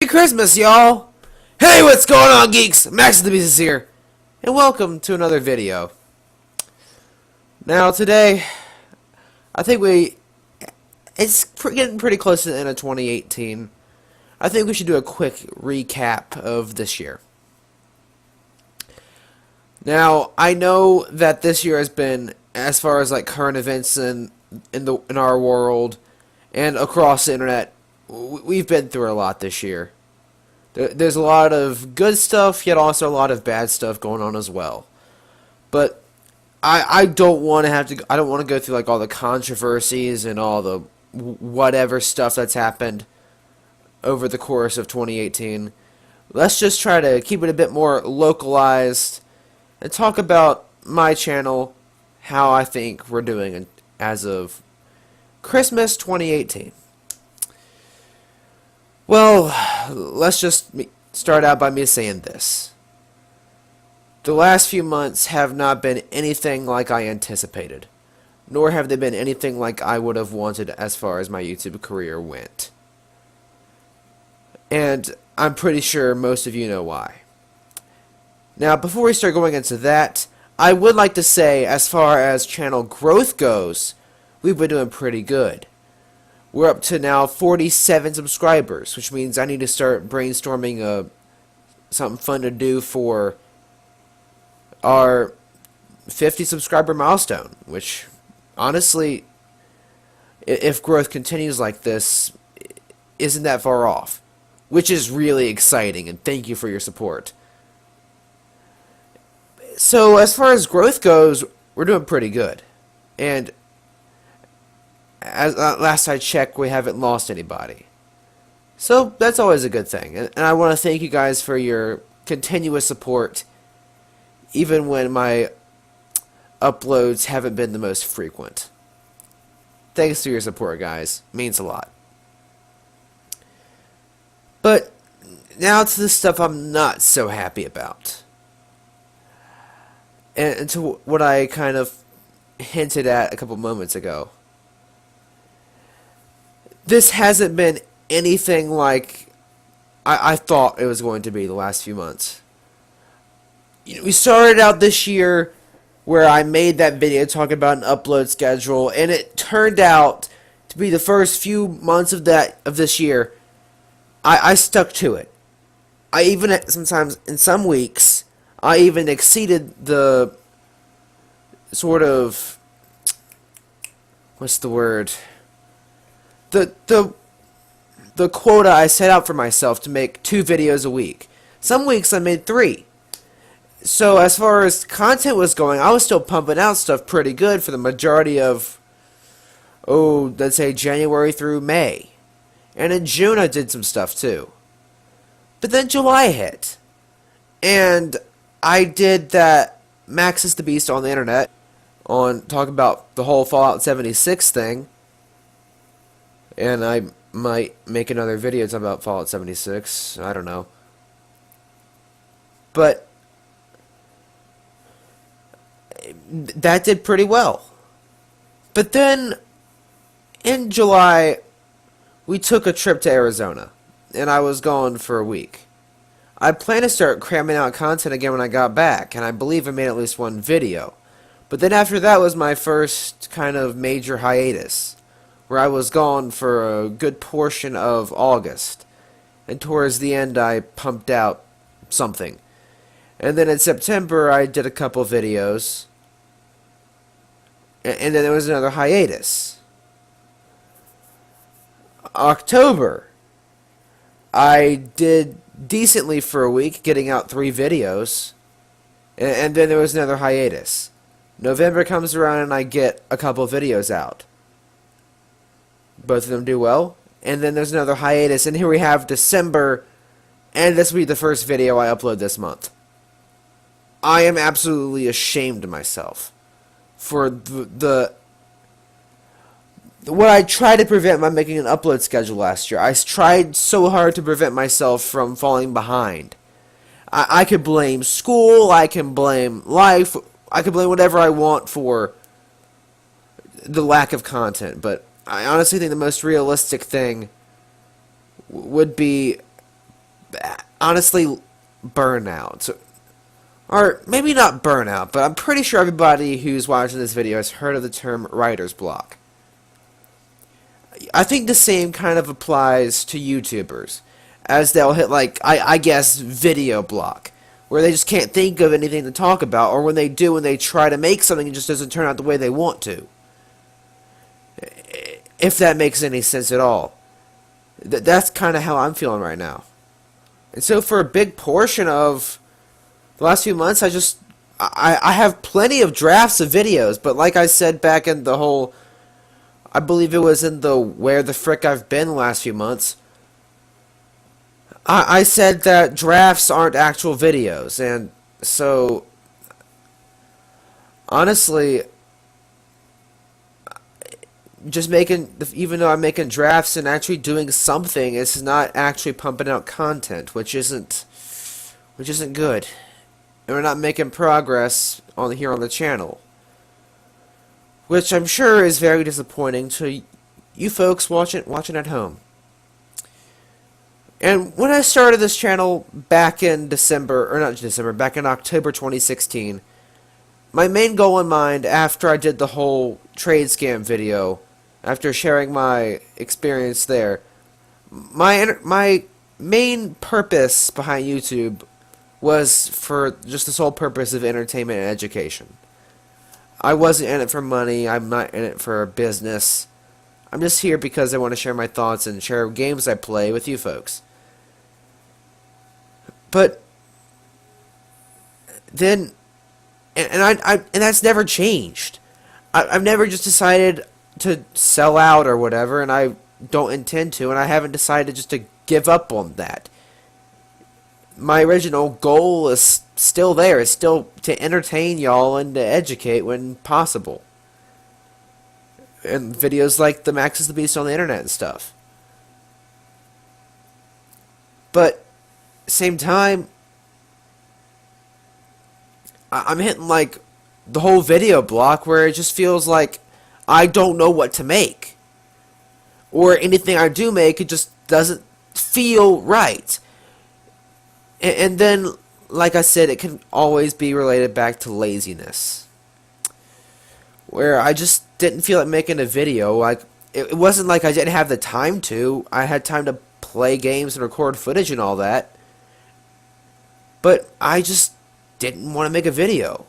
Merry Christmas, y'all! Hey, what's going on, geeks? Maxusthebeast is here, and welcome to another video. Now, today, I think it's getting pretty close to the end of 2018. I think we should do a quick recap of this year. Now, I know that this year has been, as far as like current events in our world and across the internet, we've been through a lot this year. There's a lot of good stuff, yet also a lot of bad stuff going on as well. But I don't want to I don't want to go through like all the controversies and all the whatever stuff that's happened over the course of 2018. Let's just try to keep it a bit more localized and talk about my channel, how I think we're doing as of Christmas 2018. Well, let's just start out by me saying this. The last few months have not been anything like I anticipated, nor have they been anything like I would have wanted as far as my YouTube career went. And I'm pretty sure most of you know why. Now, before we start going into that, I would like to say, as far as channel growth goes, we've been doing pretty good. We're up to now 47 subscribers, which means I need to start brainstorming something fun to do for our 50 subscriber milestone, which, honestly, if growth continues like this, isn't that far off, which is really exciting, and thank you for your support. So, as far as growth goes, we're doing pretty good, and as last I checked, we haven't lost anybody. So that's always a good thing. And I want to thank you guys for your continuous support, even when my uploads haven't been the most frequent. Thanks for your support, guys. It means a lot. But now to the stuff I'm not so happy about. And to what I kind of hinted at a couple moments ago. This hasn't been anything like I thought it was going to be the last few months. We started out this year where I made that video talking about an upload schedule, and it turned out to be the first few months of this year. I stuck to it. I even sometimes in some weeks I even exceeded the sort of, what's the word? The quota I set out for myself to make 2 videos a week. Some weeks I made 3. So as far as content was going, I was still pumping out stuff pretty good for the majority of, let's say January through May. And in June I did some stuff too. But then July hit. And I did that Maxusthebeast on the internet, on talking about the whole Fallout 76 thing. And I might make another video talking about Fallout 76. I don't know. But that did pretty well. But then in July, we took a trip to Arizona. And I was gone for a week. I plan to start cramming out content again when I got back. And I believe I made at least 1 video. But then after that was my first kind of major hiatus, where I was gone for a good portion of August, and towards the end I pumped out something. And then in September I did a couple videos, and then there was another hiatus. October, I did decently for a week, getting out 3 videos, and then there was another hiatus. November comes around and I get a couple videos out. Both of them do well, and then there's another hiatus, and here we have December, and this will be the first video I upload this month. I am absolutely ashamed of myself for what I tried to prevent by making an upload schedule last year. I tried so hard to prevent myself from falling behind. I could blame school, I can blame life, I can blame whatever I want for the lack of content, but I honestly think the most realistic thing would be honestly, burnout. Or maybe not burnout, but I'm pretty sure everybody who's watching this video has heard of the term writer's block. I think the same kind of applies to YouTubers, as they'll hit, like, I guess, video block, where they just can't think of anything to talk about, or when they do and they try to make something, it just doesn't turn out the way they want to. If that makes any sense at all. That's kind of how I'm feeling right now. And so for a big portion of the last few months, I have plenty of drafts of videos, but like I said back in the whole, I believe it was in the Where the Frick I've Been the last few months, I said that drafts aren't actual videos, and so, honestly, just even though I'm making drafts and actually doing something, it's not actually pumping out content, which isn't good. And we're not making progress here on the channel, which I'm sure is very disappointing to you folks watching at home. And when I started this channel back in back in October 2016, my main goal in mind after I did the whole trade scam video, after sharing my experience there, my main purpose behind YouTube was for just the sole purpose of entertainment and education. I wasn't in it for money. I'm not in it for business. I'm just here because I want to share my thoughts and share games I play with you folks. But then, and that's never changed. I've never just decided to sell out or whatever, and I don't intend to, and I haven't decided just to give up on that. My original goal is still there. It's still to entertain y'all and to educate when possible. And videos like the Maxusthebeast on the internet and stuff. But, same time, I'm hitting like the whole video block where it just feels like I don't know what to make. Or anything I do make, it just doesn't feel right. And then, like I said, it can always be related back to laziness. Where I just didn't feel like making a video. Like, it wasn't like I didn't have the time to. I had time to play games and record footage and all that. But I just didn't want to make a video.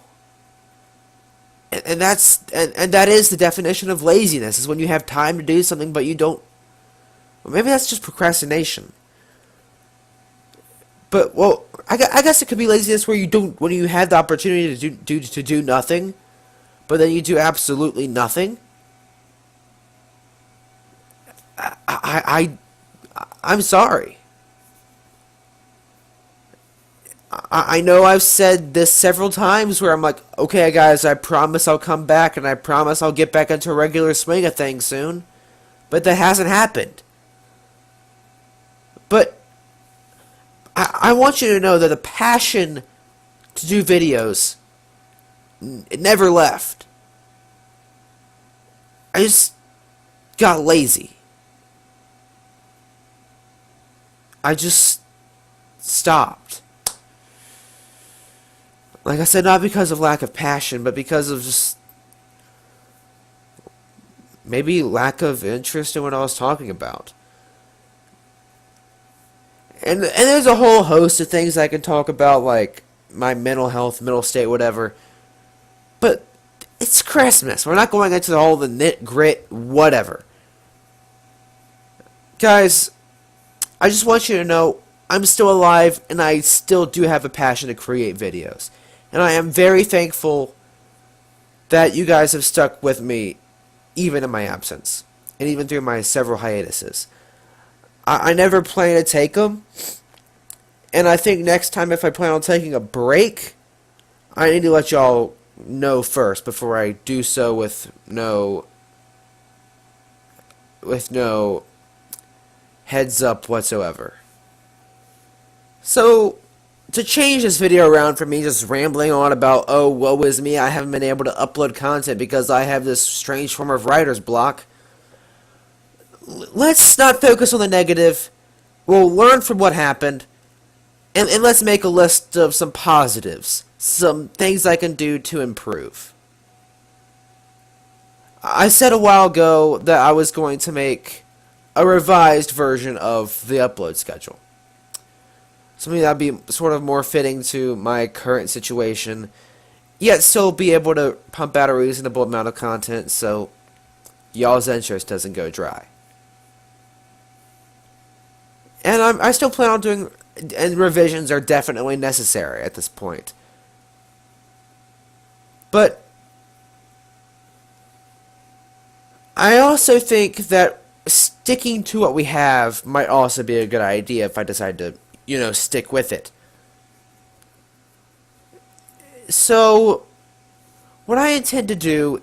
And that is the definition of laziness, is when you have time to do something but you don't. Well, maybe that's just procrastination. But, well, I guess it could be laziness where when you have the opportunity to do nothing, but then you do absolutely nothing. I'm sorry. I know I've said this several times where I'm like, okay guys, I promise I'll come back and I promise I'll get back into a regular swing of things soon. But that hasn't happened. But I want you to know that the passion to do videos, it never left. I just got lazy. I just stopped. Like I said, not because of lack of passion, but because of just maybe lack of interest in what I was talking about. And there's a whole host of things I can talk about, like my mental health, mental state, whatever. But it's Christmas. We're not going into all the nit grit, whatever. Guys, I just want you to know I'm still alive and I still do have a passion to create videos. And I am very thankful that you guys have stuck with me even in my absence. And even through my several hiatuses. I never plan to take them. And I think next time if I plan on taking a break, I need to let y'all know first before I do so with no heads up whatsoever. So, to change this video around from me just rambling on about, oh, woe is me, I haven't been able to upload content because I have this strange form of writer's block, let's not focus on the negative. We'll learn from what happened, And let's make a list of some positives, some things I can do to improve. I said a while ago that I was going to make a revised version of the upload schedule. Something that would be sort of more fitting to my current situation, yet still be able to pump out a reasonable amount of content so y'all's interest doesn't go dry. And I still plan on doing, and revisions are definitely necessary at this point. But I also think that sticking to what we have might also be a good idea if I decide to, stick with it. So, what I intend to do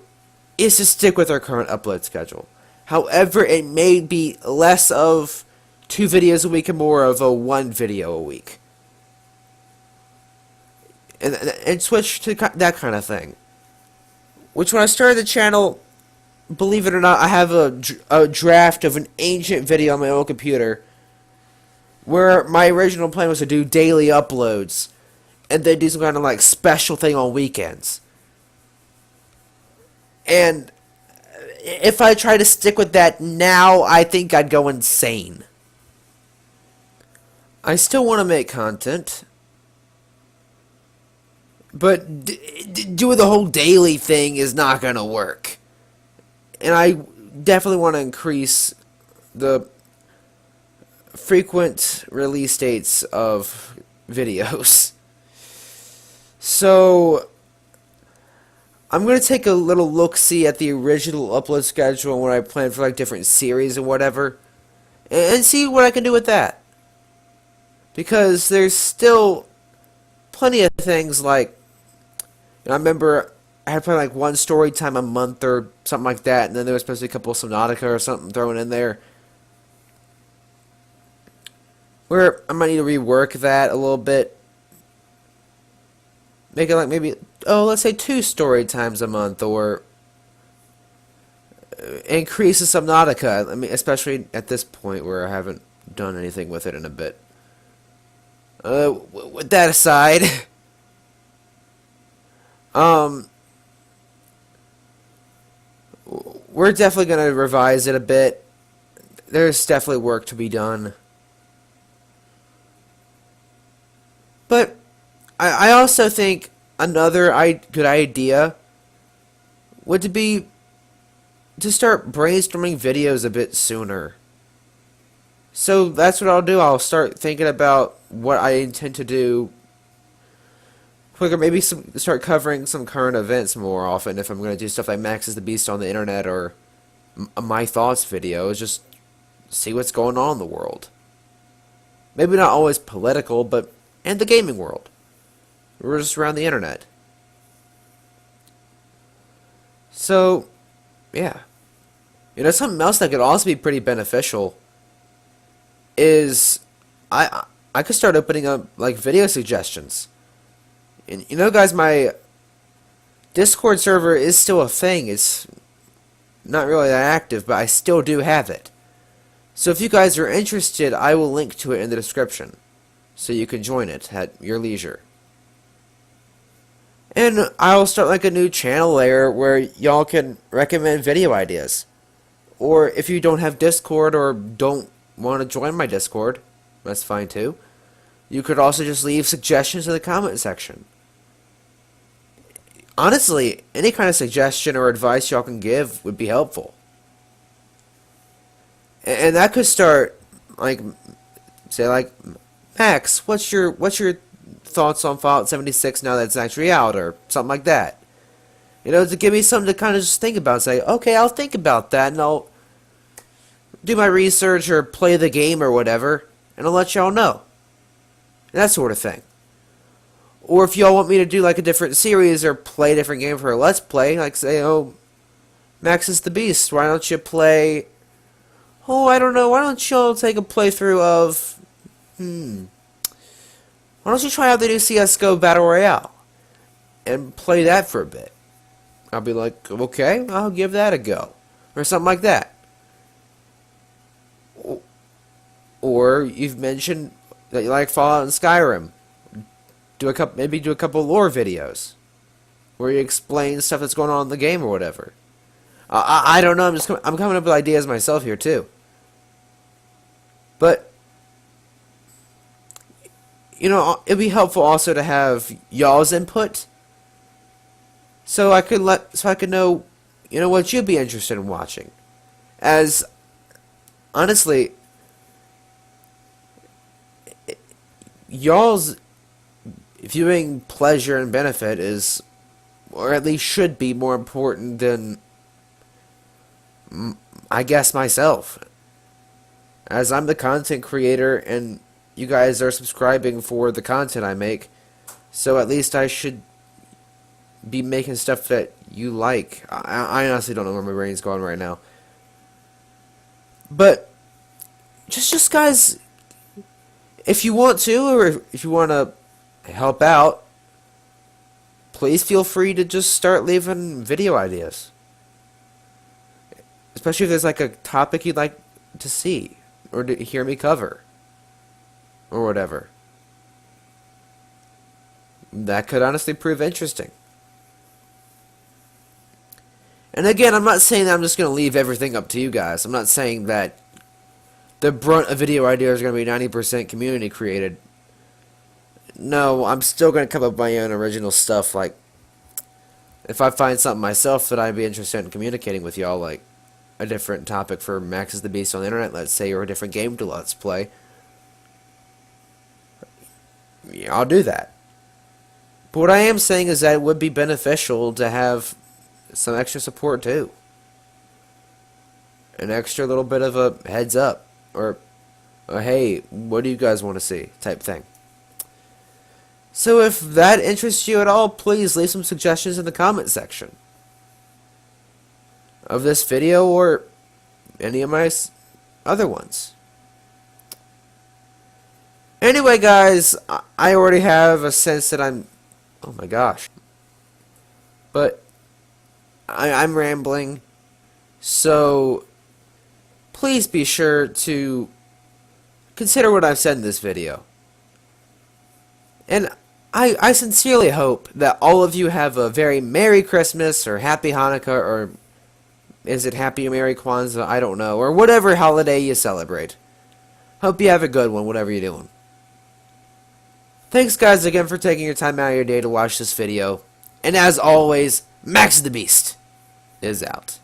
is to stick with our current upload schedule. However, it may be less of 2 videos a week and more of a 1 video a week. And switch to that kind of thing. Which, when I started the channel, believe it or not, I have a draft of an ancient video on my old computer where my original plan was to do daily uploads and then do some kind of like special thing on weekends. And if I try to stick with that now, I think I'd go insane. I still want to make content, but doing the whole daily thing is not going to work. And I definitely want to increase the frequent release dates of videos. So I'm going to take a little look-see at the original upload schedule and what I planned for like different series and whatever, and see what I can do with that. Because there's still plenty of things like, I remember I had planned like 1 story time a month or something like that, and then there was supposed to be a couple of Subnautica or something thrown in there. Where I might need to rework that a little bit. Make it like maybe, let's say 2 story times a month, or increase the Subnautica. I mean, especially at this point where I haven't done anything with it in a bit. With that aside, we're definitely going to revise it a bit. There's definitely work to be done. But I also think another good idea would be to start brainstorming videos a bit sooner. So that's what I'll do. I'll start thinking about what I intend to do quicker. Maybe start covering some current events more often if I'm going to do stuff like Maxusthebeast on the internet or my thoughts videos. Just see what's going on in the world. Maybe not always political, but in the gaming world. We're just around the internet. So, yeah. Something else that could also be pretty beneficial is I could start opening up like video suggestions. And guys, my Discord server is still a thing. It's not really that active, but I still do have it. So if you guys are interested, I will link to it in the description, so you can join it at your leisure. And I'll start like a new channel there where y'all can recommend video ideas. Or if you don't have Discord or don't want to join my Discord, that's fine too. You could also just leave suggestions in the comment section. Honestly, any kind of suggestion or advice y'all can give would be helpful. And that could start like, say like, Max, what's your thoughts on Fallout 76 now that it's actually out, or something like that. To give me something to kind of just think about. Say, okay, I'll think about that, and I'll do my research or play the game or whatever, and I'll let y'all know. That sort of thing. Or if y'all want me to do like a different series or play a different game for a Let's Play, like say, Maxusthebeast, why don't you play... I don't know, why don't y'all take a playthrough of... Why don't you try out the new CSGO Battle Royale? And play that for a bit. I'll be like, okay, I'll give that a go. Or something like that. Or you've mentioned that you like Fallout and Skyrim. Maybe do a couple lore videos where you explain stuff that's going on in the game or whatever. I don't know. I'm coming up with ideas myself here too. But it'd be helpful also to have y'all's input, so I could know, what you'd be interested in watching. As honestly, y'all's viewing pleasure and benefit is, or at least should be, more important than, I guess, myself. As I'm the content creator and you guys are subscribing for the content I make, so at least I should be making stuff that you like. I honestly don't know where my brain's going right now. But just guys, if you want to, or if you want to help out, please feel free to just start leaving video ideas. Especially if there's like a topic you'd like to see or to hear me cover or whatever. That could honestly prove interesting. And again, I'm not saying that I'm just going to leave everything up to you guys. I'm not saying that the brunt of video ideas are going to be 90% community created. No, I'm still going to come up with my own original stuff. Like, if I find something myself that I'd be interested in communicating with y'all, like a different topic for Maxusthebeast on the internet, let's say, or a different game to let's play, yeah, I'll do that. But what I am saying is that it would be beneficial to have some extra support too. An extra little bit of a heads up, or a hey, what do you guys want to see type thing. So if that interests you at all, please leave some suggestions in the comment section of this video or any of my other ones. Anyway, guys, I already have a sense that oh my gosh. But I'm rambling, so please be sure to consider what I've said in this video. And I sincerely hope that all of you have a very Merry Christmas, or Happy Hanukkah, or is it Happy Merry Kwanzaa? I don't know. Or whatever holiday you celebrate. Hope you have a good one, whatever you're doing. Thanks, guys, again for taking your time out of your day to watch this video. And as always, Maxusthebeast is out.